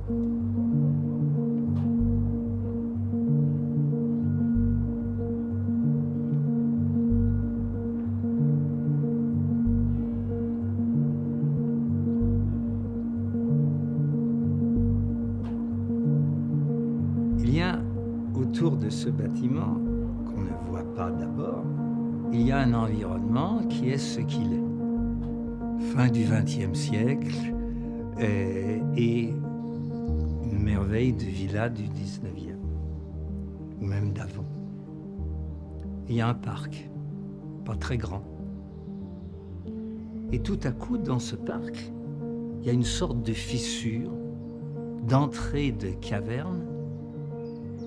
Il y a autour de ce bâtiment, qu'on ne voit pas d'abord, il y a un environnement qui est ce qu'il est. Fin du XXe siècle et une merveille de villa du XIXe, ou même d'avant. Il y a un parc, pas très grand. Et tout à coup, dans ce parc, il y a une sorte de fissure, d'entrée de caverne,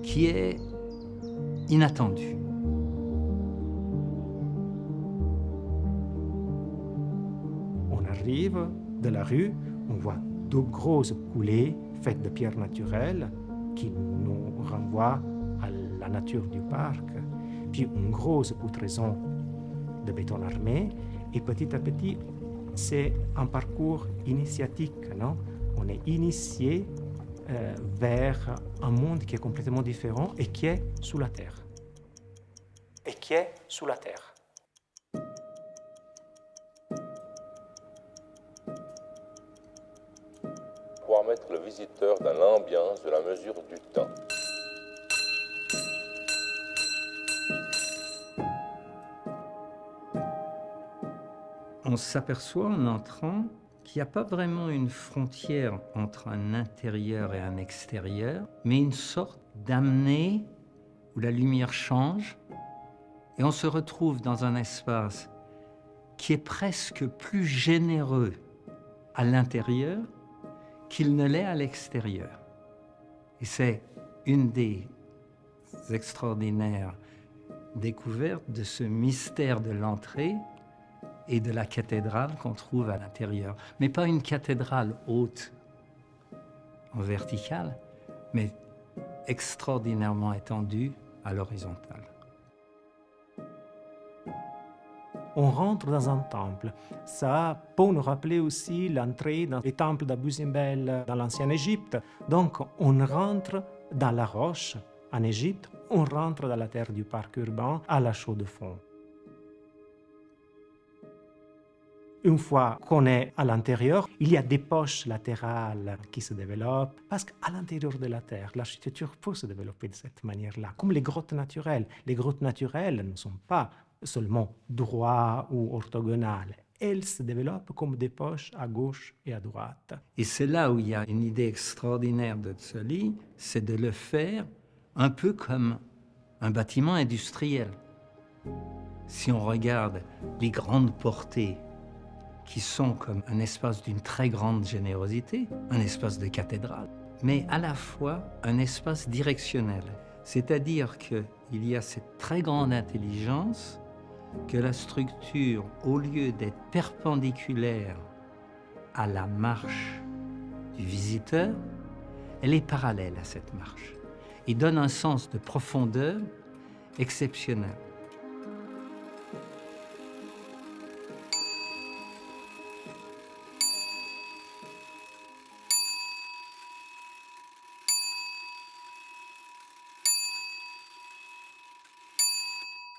qui est inattendue. On arrive de la rue, on voit deux grosses coulées faites de pierres naturelles qui nous renvoient à la nature du parc, puis une grosse poutraison de béton armé, et petit à petit, c'est un parcours initiatique, non? On est initié vers un monde qui est complètement différent et qui est sous la terre. Et qui est sous la terre. Pouvoir mettre le visiteur dans l'ambiance de la mesure du temps. On s'aperçoit en entrant qu'il n'y a pas vraiment une frontière entre un intérieur et un extérieur, mais une sorte d'amener où la lumière change et on se retrouve dans un espace qui est presque plus généreux à l'intérieur qu'il ne l'est à l'extérieur. Et c'est une des extraordinaires découvertes de ce mystère de l'entrée et de la cathédrale qu'on trouve à l'intérieur. Mais pas une cathédrale haute en verticale, mais extraordinairement étendue à l'horizontale. On rentre dans un temple. Ça peut nous rappeler aussi l'entrée dans les temples d'Abu Simbel dans l'ancienne Égypte. Donc on rentre dans la roche en Égypte, on rentre dans la terre du parc urbain à la Chaux-de-Fonds. Une fois qu'on est à l'intérieur, il y a des poches latérales qui se développent parce qu'à l'intérieur de la Terre, l'architecture peut se développer de cette manière-là, comme les grottes naturelles. Les grottes naturelles ne sont pas seulement droites ou orthogonales. Elles se développent comme des poches à gauche et à droite. Et c'est là où il y a une idée extraordinaire de Tzoli, c'est de le faire un peu comme un bâtiment industriel. Si on regarde les grandes portées qui sont comme un espace d'une très grande générosité, un espace de cathédrale, mais à la fois un espace directionnel. C'est-à-dire qu'il y a cette très grande intelligence que la structure, au lieu d'être perpendiculaire à la marche du visiteur, elle est parallèle à cette marche et donne un sens de profondeur exceptionnel.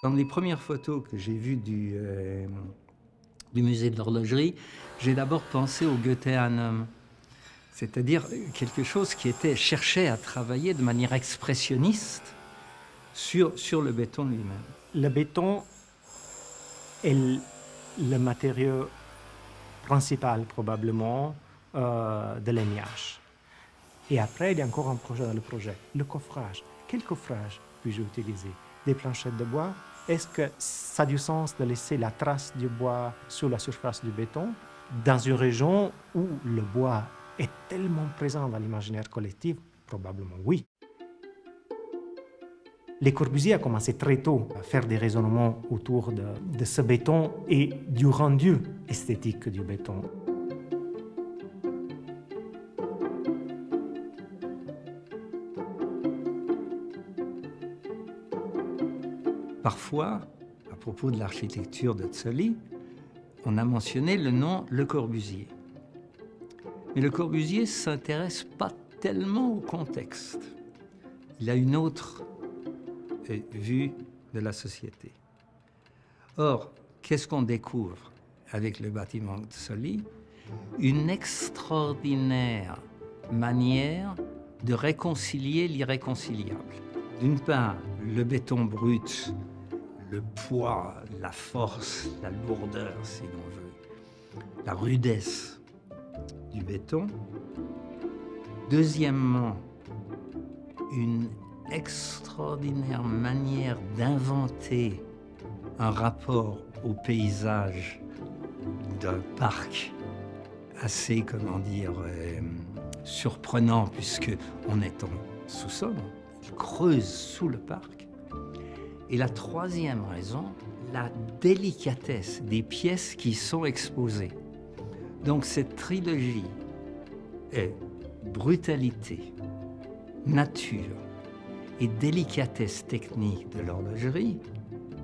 Dans les premières photos que j'ai vues du musée de l'horlogerie, j'ai d'abord pensé au Goetheanum, c'est-à-dire quelque chose qui cherchait à travailler de manière expressionniste sur le béton lui-même. Le béton est le matériau principal probablement de l'émiage. Et après, il y a encore un projet dans le projet, le coffrage. Quel coffrage puis-je utiliser? Des planchettes de bois? Est-ce que ça a du sens de laisser la trace du bois sur la surface du béton dans une région où le bois est tellement présent dans l'imaginaire collectif? Probablement oui. Le Corbusier a commencé très tôt à faire des raisonnements autour de ce béton et du rendu esthétique du béton. Parfois, à propos de l'architecture de Tzoli, on a mentionné le nom Le Corbusier. Mais Le Corbusier ne s'intéresse pas tellement au contexte. Il a une autre vue de la société. Or, qu'est-ce qu'on découvre avec le bâtiment de Soli? Une extraordinaire manière de réconcilier l'irréconciliable. D'une part, le béton brut, le poids, la force, la lourdeur, si l'on veut, la rudesse du béton. Deuxièmement, une extraordinaire manière d'inventer un rapport au paysage d'un parc assez, comment dire, surprenant, puisqu'on est en sous-sol, il creuse sous le parc. Et la troisième raison, la délicatesse des pièces qui sont exposées. Donc cette trilogie est brutalité, nature et délicatesse technique de l'horlogerie.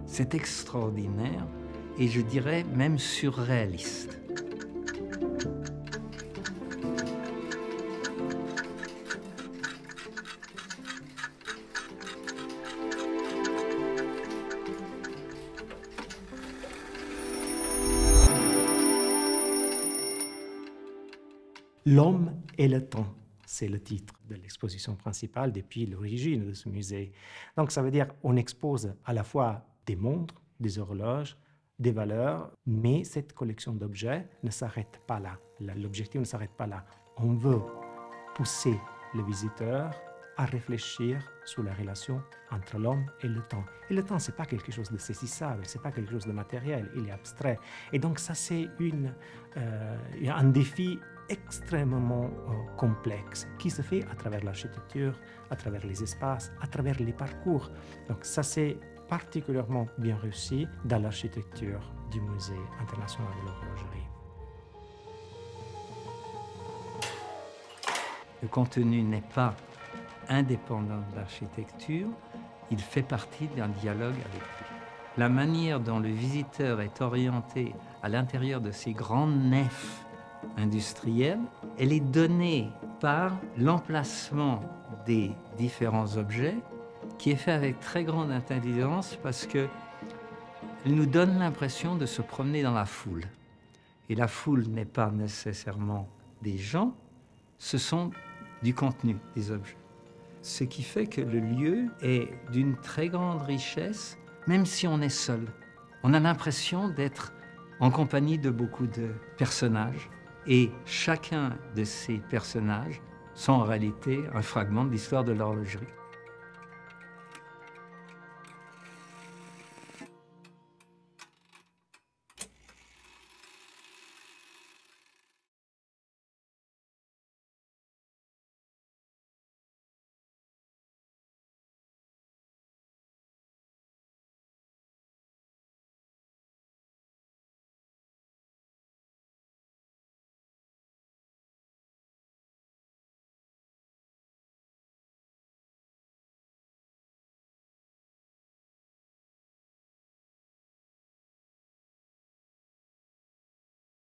C'est extraordinaire et je dirais même surréaliste. L'homme et le temps, c'est le titre de l'exposition principale depuis l'origine de ce musée. Donc ça veut dire qu'on expose à la fois des montres, des horloges, des valeurs, mais cette collection d'objets ne s'arrête pas là. L'objectif ne s'arrête pas là. On veut pousser le visiteur à réfléchir sur la relation entre l'homme et le temps. Et le temps, ce n'est pas quelque chose de saisissable, ce n'est pas quelque chose de matériel, il est abstrait. Et donc ça, c'est un défi extrêmement complexe qui se fait à travers l'architecture, à travers les espaces, à travers les parcours. Donc ça, c'est particulièrement bien réussi dans l'architecture du Musée international de l'horlogerie. Le contenu n'est pas indépendant de l'architecture, il fait partie d'un dialogue avec lui. La manière dont le visiteur est orienté à l'intérieur de ces grandes nefs industrielles, elle est donnée par l'emplacement des différents objets qui est fait avec très grande intelligence parce qu'elle nous donne l'impression de se promener dans la foule. Et la foule n'est pas nécessairement des gens, ce sont du contenu des objets. Ce qui fait que le lieu est d'une très grande richesse, même si on est seul. On a l'impression d'être en compagnie de beaucoup de personnages. Et chacun de ces personnages sont en réalité un fragment de l'histoire de l'horlogerie.